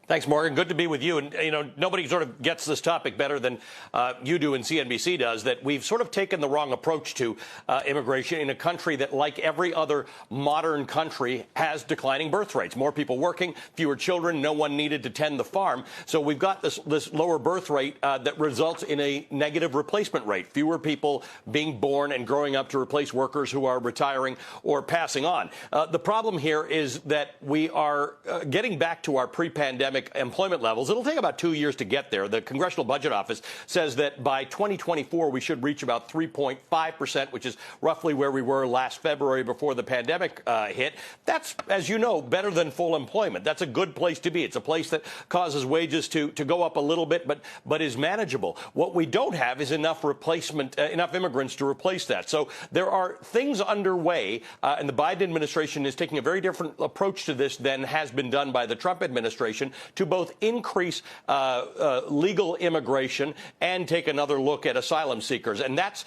Thanks, Morgan. Good to be with you. And, nobody sort of gets this topic better than you do and CNBC does, that we've sort of taken the wrong approach to immigration in a country that, like every other modern country, has declining birth rates. More people working, fewer children, no one needed to tend the farm. So we've got this lower birth rate that results in a negative replacement rate. Fewer people being born and growing up to replace workers who are retiring or passing on. The problem here is that we are getting back to our pre-pandemic employment levels. It'll take about 2 years to get there. The Congressional Budget Office says that by 2024, we should reach about 3.5%, which is roughly where we were last February before the pandemic hit. That's, as you know, better than full employment. That's a good place to be. It's a place that causes wages to go up a little bit, but is manageable. What we don't have is enough enough immigrants to replace that. So there are things underway, and the Biden administration is taking a very different approach to this than has been done by the Trump administration, to both increase legal immigration and take another look at asylum seekers. And that's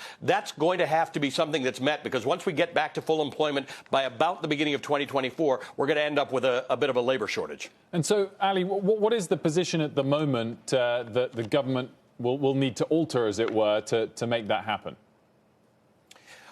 going to have to be something that's met, because once we get back to full employment by about the beginning of 2024, we're going to end up with a bit of a labor shortage. And so, Ali, what is the position at the moment that the government will need to alter, as it were, to make that happen?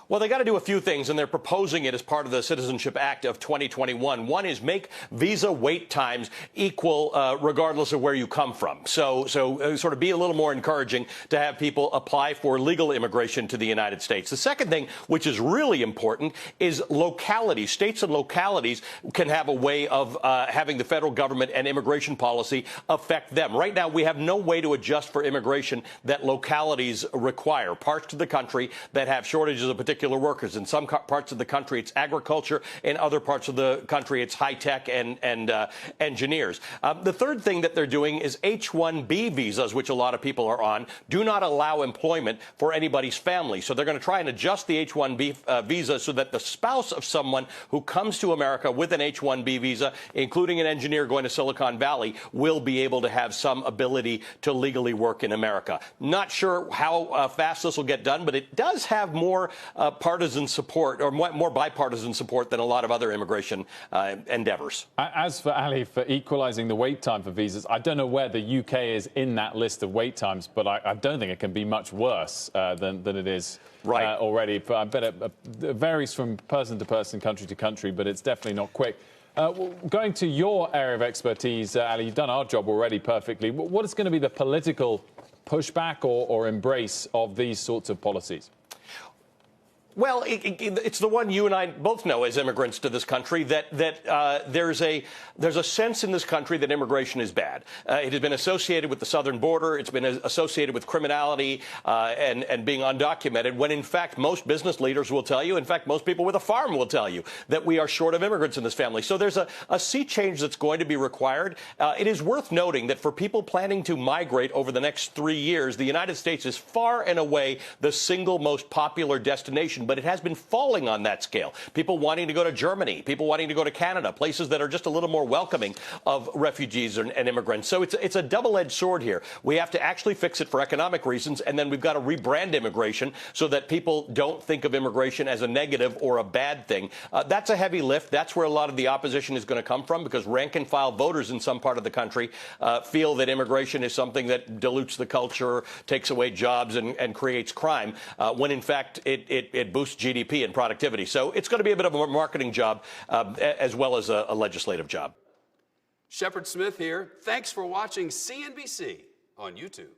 Well, they got to do a few things, and they're proposing it as part of the Citizenship Act of 2021. One is make visa wait times equal regardless of where you come from. So sort of be a little more encouraging to have people apply for legal immigration to the United States. The second thing, which is really important, is localities. States and localities can have a way of having the federal government and immigration policy affect them. Right now, we have no way to adjust for immigration that localities require. Parts of the country that have shortages of particular workers. In some parts of the country, it's agriculture. In other parts of the country, it's high tech and engineers. The third thing that they're doing is H-1B visas, which a lot of people are on, do not allow employment for anybody's family. So they're going to try and adjust the H-1B visa so that the spouse of someone who comes to America with an H-1B visa, including an engineer going to Silicon Valley, will be able to have some ability to legally work in America. Not sure how fast this will get done, but it does have more partisan support, or more bipartisan support, than a lot of other immigration endeavors. As for Ali, for equalizing the wait time for visas, I don't know where the UK is in that list of wait times, but I don't think it can be much worse than it is already. But I bet it varies from person to person, country to country, but it's definitely not quick. Going to your area of expertise, Ali, you've done our job already perfectly. What is going to be the political pushback or embrace of these sorts of policies? Well, it's the one you and I both know as immigrants to this country, that there's a sense in this country that immigration is bad. It has been associated with the southern border. It's been associated with criminality and being undocumented, when in fact most business leaders will tell you, in fact most people with a farm will tell you, that we are short of immigrants in this family. So there's a sea change that's going to be required. It is worth noting that for people planning to migrate over the next 3 years, the United States is far and away the single most popular destination. But it has been falling on that scale. People wanting to go to Germany, people wanting to go to Canada, places that are just a little more welcoming of refugees and immigrants. So it's a double-edged sword here. We have to actually fix it for economic reasons, and then we've got to rebrand immigration so that people don't think of immigration as a negative or a bad thing. That's a heavy lift. That's where a lot of the opposition is going to come from, because rank-and-file voters in some part of the country feel that immigration is something that dilutes the culture, takes away jobs, and creates crime, when in fact it boosts GDP and productivity. So it's going to be a bit of a marketing job as well as a legislative job. Shepard Smith here. Thanks for watching CNBC on YouTube.